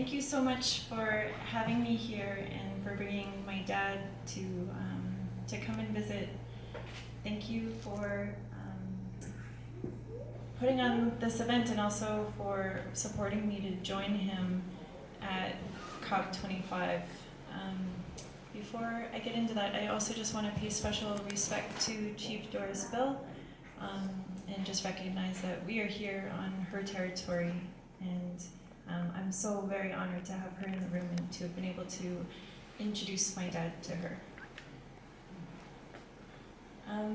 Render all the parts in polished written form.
thank you so much for having me here and for bringing my dad to come and visit. Thank you for putting on this event and also for supporting me to join him at COP25. Before I get into that, I also just want to pay special respect to Chief Doris Bill and just recognize that we are here on her territory, and I'm so very honored to have her in the room and to have been able to introduce my dad to her.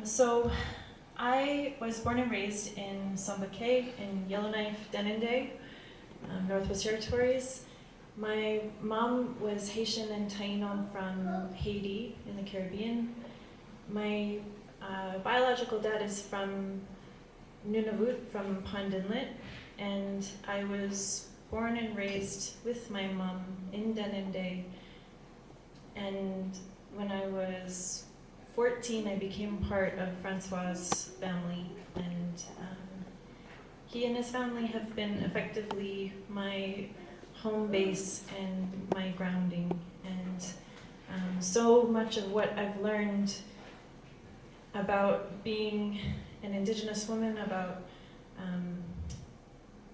So I was born and raised in Sambake in Yellowknife, Dënesúłiné, Northwest Territories. My mom was Haitian and Taino from Haiti in the Caribbean. My biological dad is from Nunavut, from Pond Inlet, and I was born and raised with my mom in Dënesúłiné. And when I was 14, I became part of François' family, and he and his family have been effectively my home base and my grounding. And so much of what I've learned about being an Indigenous woman, about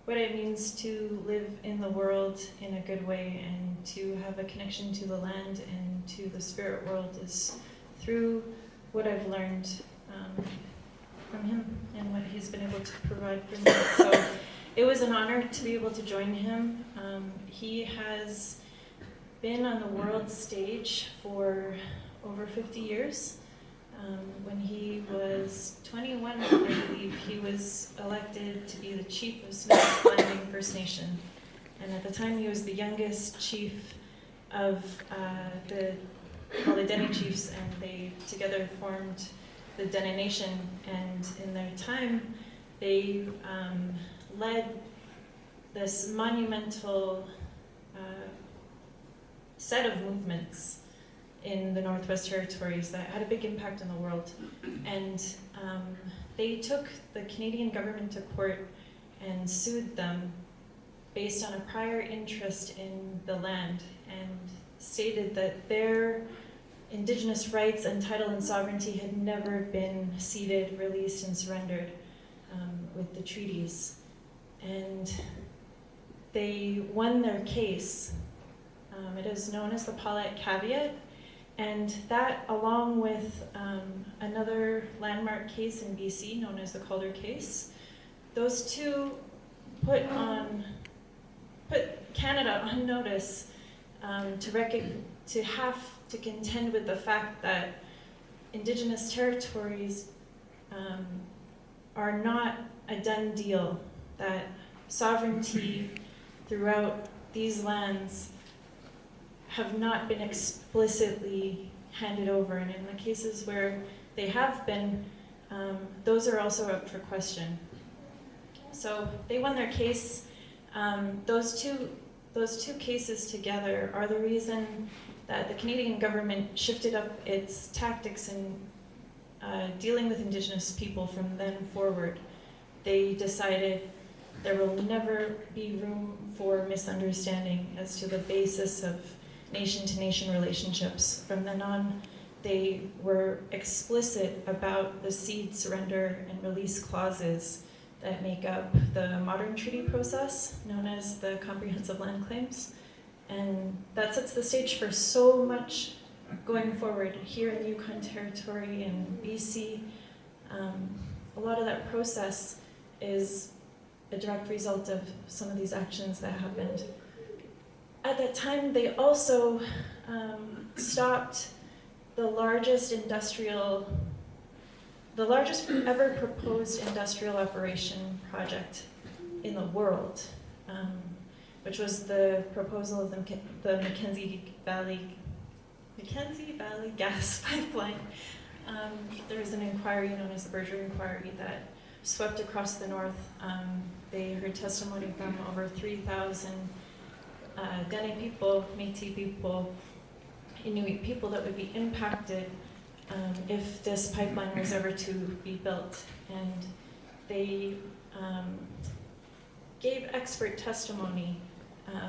what it means to live in the world in a good way and to have a connection to the land and to the spirit world is through what I've learned from him and what he's been able to provide for me. So it was an honor to be able to join him. He has been on the world stage for over 50 years. When he was 21, I believe, he was elected to be the chief of Smith's Landing First Nation. And at the time, he was the youngest chief of the Dene chiefs, and they together formed the Dene Nation. And in their time, they led this monumental set of movements in the Northwest Territories that had a big impact on the world. And they took the Canadian government to court and sued them based on a prior interest in the land, and stated that their Indigenous rights and title and sovereignty had never been ceded, released, and surrendered with the treaties. And they won their case. It is known as the Paulette caveat, and that, along with another landmark case in BC known as the Calder case, those two put Canada on notice to have to contend with the fact that Indigenous territories are not a done deal, that sovereignty throughout these lands have not been explicitly handed over, and in the cases where they have been, those are also up for question. So they won their case. Those two cases together are the reason that the Canadian government shifted up its tactics in dealing with Indigenous people from then forward. They decided there will never be room for misunderstanding as to the basis of nation-to-nation relationships. From then on, they were explicit about the cede, surrender, and release clauses that make up the modern treaty process, known as the Comprehensive Land Claims. And that sets the stage for so much going forward here in the Yukon territory and BC. A lot of that process is a direct result of some of these actions that happened. At that time, they also stopped the largest ever proposed industrial operation project in the world, which was the proposal of the Mackenzie Valley gas pipeline. There was an inquiry known as the Berger Inquiry that swept across the north. They heard testimony from over 3,000 Dene people, Métis people, Inuit people that would be impacted if this pipeline was ever to be built. And they gave expert testimony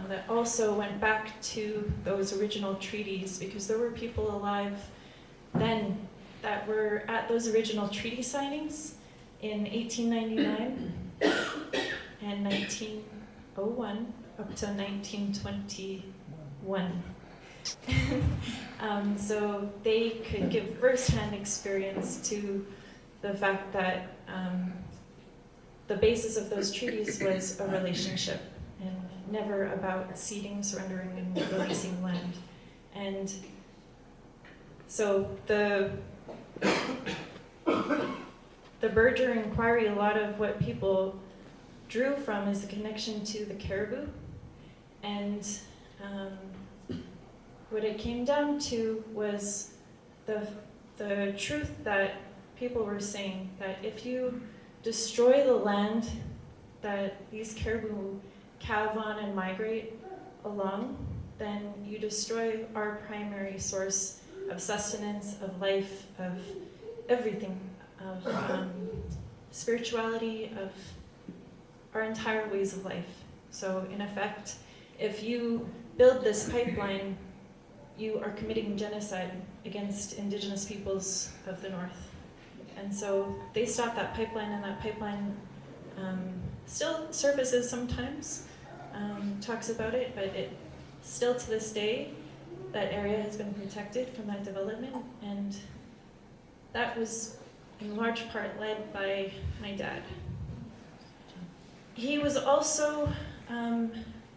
that also went back to those original treaties, because there were people alive then that were at those original treaty signings in 1899 and 1901 up to 1921. So they could give first-hand experience to the fact that the basis of those treaties was a relationship and never about ceding, surrendering, and releasing land. And so the Berger inquiry, a lot of what people drew from is the connection to the caribou. And what it came down to was the truth that people were saying, that if you destroy the land that these caribou calve on and migrate along, then you destroy our primary source of sustenance, of life, of everything, of spirituality, of our entire ways of life. So in effect, if you build this pipeline, you are committing genocide against Indigenous peoples of the North. And so they stopped that pipeline, and that pipeline still surfaces sometimes, talks about it, but it still to this day, that area has been protected from that development, and that was in large part led by my dad. He was also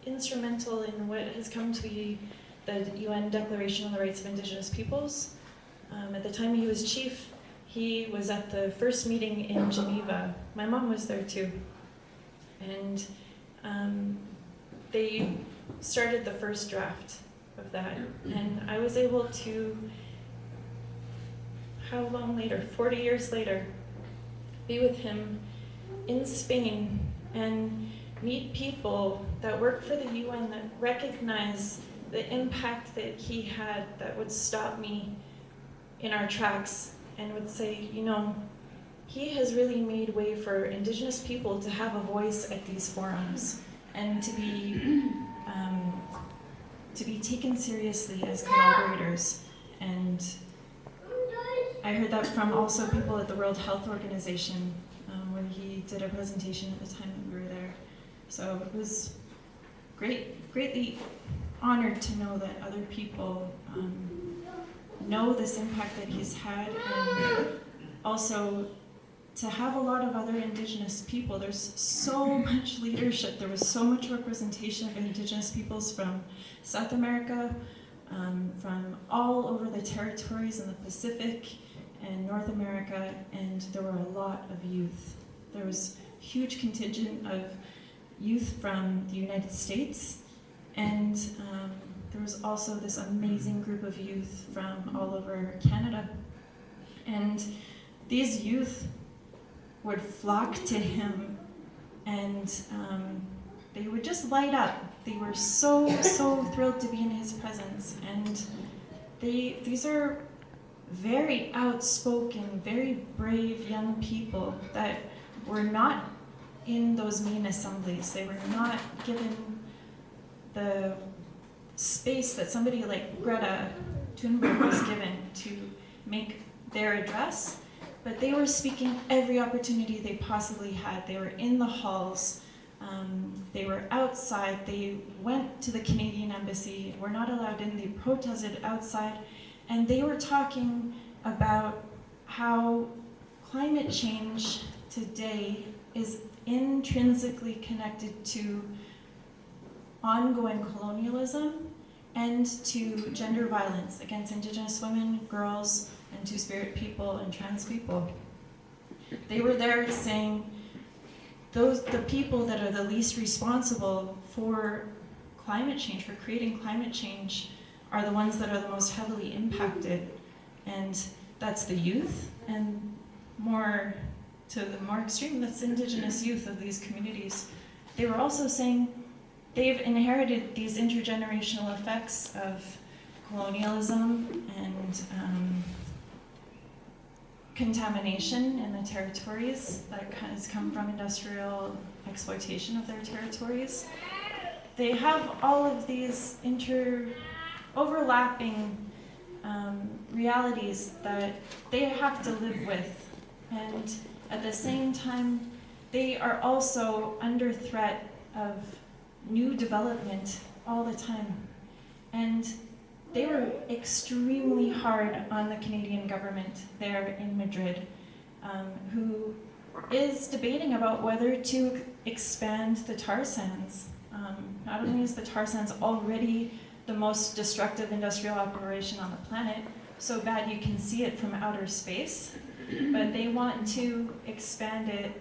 instrumental in what has come to be the UN Declaration on the Rights of Indigenous Peoples. At the time he was chief, he was at the first meeting in Geneva. My mom was there too. And they started the first draft of that. And I was able to, how long later, 40 years later, be with him in Spain and meet people that work for the UN that recognize the impact that he had, that would stop me in our tracks and would say, you know, he has really made way for Indigenous people to have a voice at these forums and to be taken seriously as collaborators. And I heard that from also people at the World Health Organization when he did a presentation at the time that we were there. So it was greatly honored to know that other people know this impact that he's had, and also to have a lot of other Indigenous people. There's so much leadership, there was so much representation of Indigenous peoples from South America, from all over the territories in the Pacific and North America, and there were a lot of youth. There was a huge contingent of youth from the United States, and there was also this amazing group of youth from all over Canada. And these youth would flock to him, and they would just light up. They were so thrilled to be in his presence. And these are very outspoken, very brave young people that were not in those main assemblies. They were not given the space that somebody like Greta Thunberg was given to make their address, but they were speaking every opportunity they possibly had. They were in the halls, they were outside, they went to the Canadian Embassy, were not allowed in, they protested outside, and they were talking about how climate change today is intrinsically connected to ongoing colonialism and to gender violence against Indigenous women, girls, and Two-Spirit people and trans people. They were there saying the people that are the least responsible for climate change, for creating climate change, are the ones that are the most heavily impacted. And that's the youth, and more to the more extreme, that's Indigenous youth of these communities. They were also saying they've inherited these intergenerational effects of colonialism and contamination in the territories that has come from industrial exploitation of their territories. they have all of these overlapping realities that they have to live with. And at the same time, they are also under threat of new development all the time. And they were extremely hard on the Canadian government there in Madrid, who is debating about whether to expand the tar sands. Not only is the tar sands already the most destructive industrial operation on the planet, so bad you can see it from outer space, but they want to expand it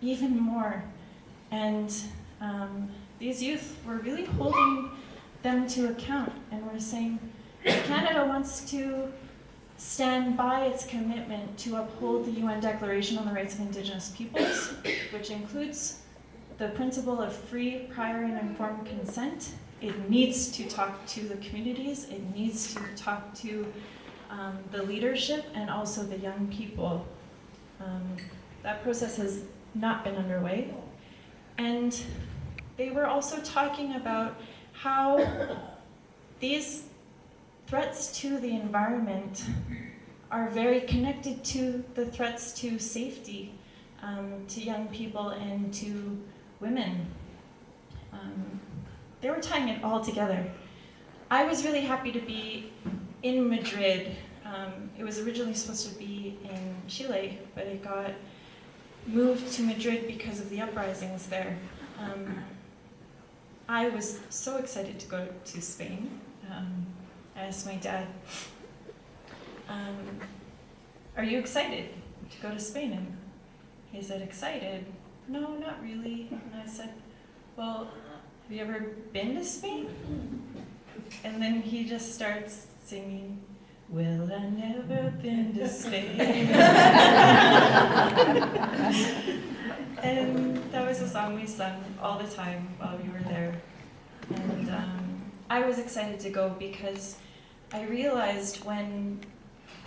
even more. And these youth were really holding them to account, and we're saying Canada wants to stand by its commitment to uphold the UN Declaration on the Rights of Indigenous Peoples, which includes the principle of free, prior, and informed consent. It needs to talk to the communities, it needs to talk to the leadership and also the young people. That process has not been underway. And they were also talking about how these threats to the environment are very connected to the threats to safety, to young people and to women. They were tying it all together. I was really happy to be in Madrid. It was originally supposed to be in Chile, but it got moved to Madrid because of the uprisings there. I was so excited to go to Spain. I asked my dad, are you excited to go to Spain? And he said, excited? No, not really. And I said, well, have you ever been to Spain? And then he just starts singing, well, I never been to Spain. And that was a song we sung all the time while we were there. And I was excited to go because I realized when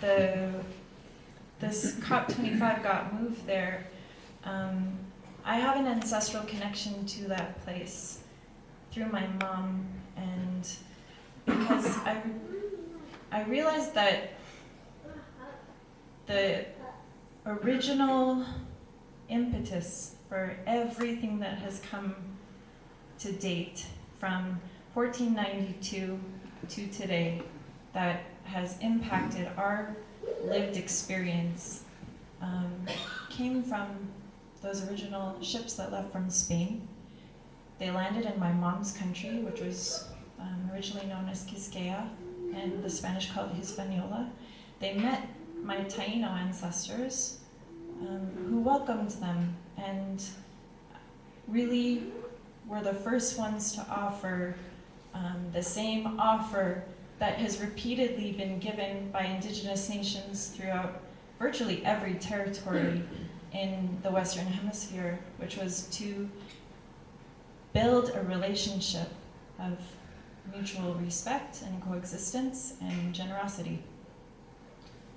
this COP25 got moved there, I have an ancestral connection to that place through my mom, and because I realized that the original impetus for everything that has come to date from 1492 to today that has impacted our lived experience came from those original ships that left from Spain. They landed in my mom's country, which was originally known as Quisqueya, and the Spanish called Hispaniola. They met my Taino ancestors, who welcomed them and really were the first ones to offer the same offer that has repeatedly been given by Indigenous nations throughout virtually every territory in the Western Hemisphere, which was to build a relationship of mutual respect and coexistence and generosity.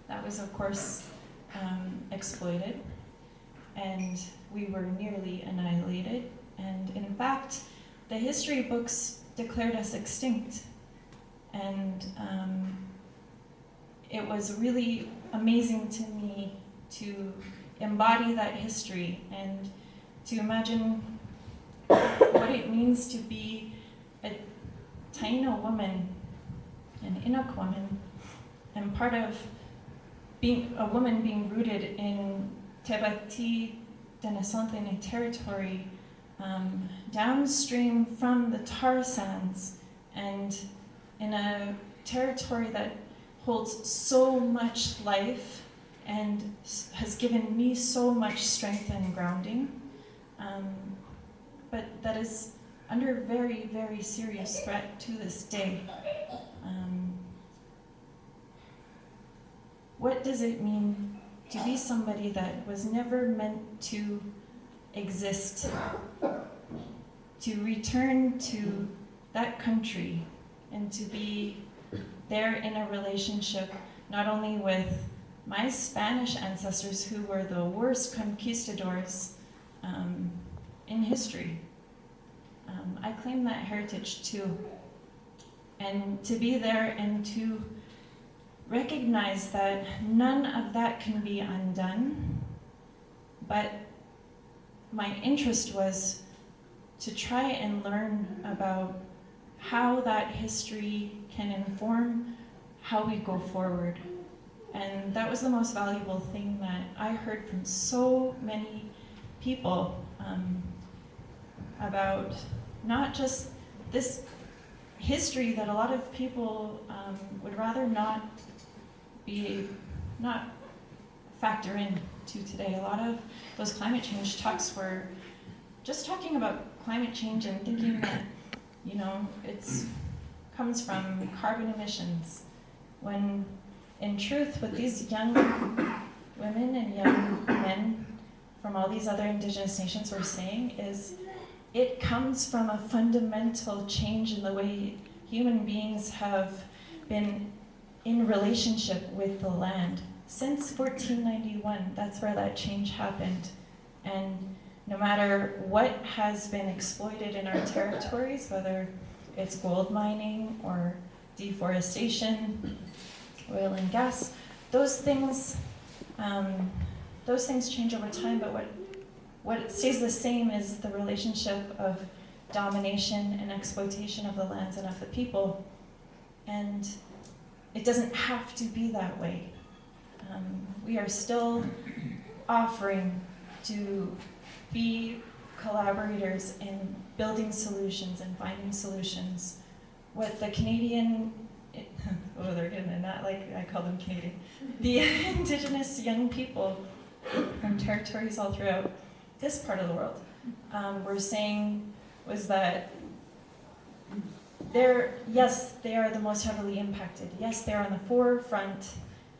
That was, of course, exploited, and we were nearly annihilated. And in fact, the history books declared us extinct. And it was really amazing to me to embody that history and to imagine what it means to be a Taino woman, an Inuk woman, and part of being a woman being rooted in Tebati Dënesųłiné territory, downstream from the tar sands, and in a territory that holds so much life and has given me so much strength and grounding, but that is under very, very serious threat to this day. What does it mean to be somebody that was never meant to exist, to return to that country and to be there in a relationship not only with my Spanish ancestors, who were the worst conquistadors in history, I claim that heritage too. And to be there and to recognize that none of that can be undone, but my interest was to try and learn about how that history can inform how we go forward. And that was the most valuable thing that I heard from so many people about not just this history that a lot of people would rather not factor in to today. A lot of those climate change talks were just talking about climate change and thinking that, you know, it's comes from carbon emissions, when in truth what these young women and young men from all these other Indigenous nations were saying is it comes from a fundamental change in the way human beings have been in relationship with the land. Since 1491, that's where that change happened. And no matter what has been exploited in our territories, whether it's gold mining or deforestation, oil and gas, those things change over time, but what stays the same is the relationship of domination and exploitation of the lands and of the people. And it doesn't have to be that way. We are still offering to be collaborators in building solutions and finding solutions. What the Canadian, oh, they're getting that, like I call them Canadian, the Indigenous young people from territories all throughout this part of the world were saying was that yes, they are the most heavily impacted. Yes, they're on the forefront,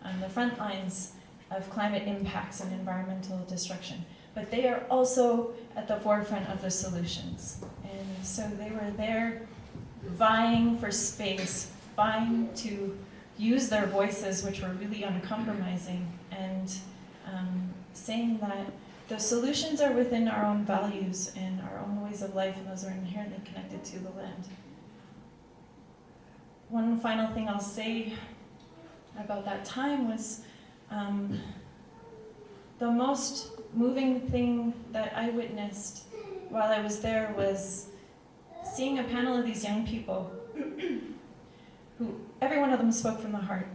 on the front lines of climate impacts and environmental destruction. But they are also at the forefront of the solutions. And so they were there vying for space, vying to use their voices, which were really uncompromising, and saying that the solutions are within our own values and our own ways of life, and those are inherently connected to the land. One final thing I'll say about that time was the most moving thing that I witnessed while I was there was seeing a panel of these young people who, every one of them spoke from the heart.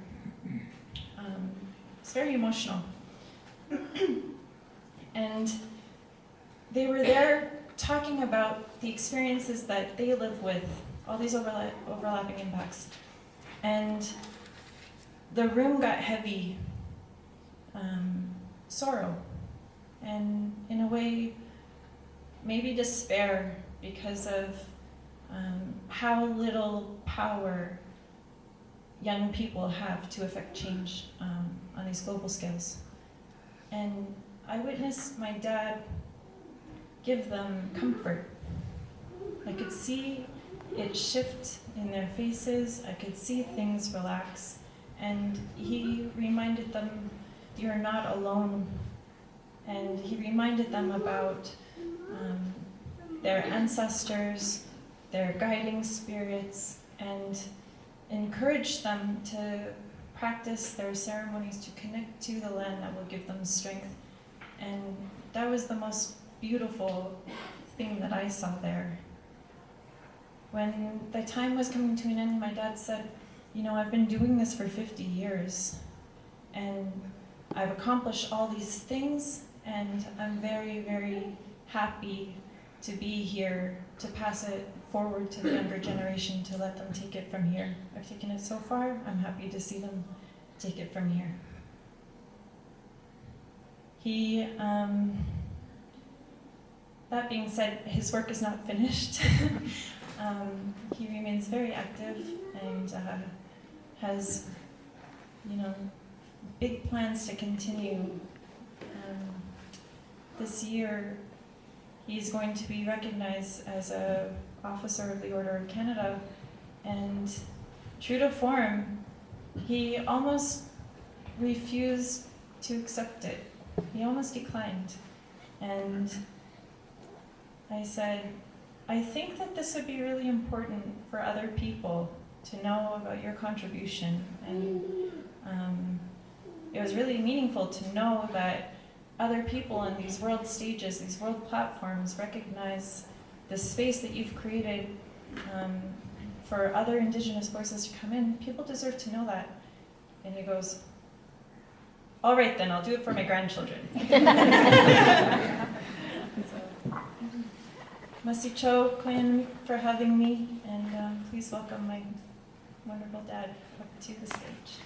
It's very emotional. And they were there talking about the experiences that they live with, all these overlapping impacts. And the room got heavy, sorrow, and in a way, maybe despair because of how little power young people have to affect change on these global scales. And I witnessed my dad give them comfort. I could see it shift in their faces. I could see things relax. And he reminded them, you're not alone. And he reminded them about their ancestors, their guiding spirits, and encouraged them to practice their ceremonies to connect to the land that will give them strength. And that was the most beautiful thing that I saw there. When the time was coming to an end, my dad said, you know, I've been doing this for 50 years, and I've accomplished all these things, and I'm very, very happy to be here to pass it forward to the younger generation, to let them take it from here. I've taken it so far, I'm happy to see them take it from here. He, that being said, his work is not finished. He remains very active and has, you know, big plans to continue. This year, he's going to be recognized as an Officer of the Order of Canada, and true to form, he almost refused to accept it. He almost declined. And I said, I think that this would be really important for other people to know about your contribution. And it was really meaningful to know that other people on these world stages, these world platforms, recognize the space that you've created for other Indigenous voices to come in. People deserve to know that. And he goes, all right then, I'll do it for my grandchildren. Masicho, Quinn, for having me, and please welcome my wonderful dad up to the stage.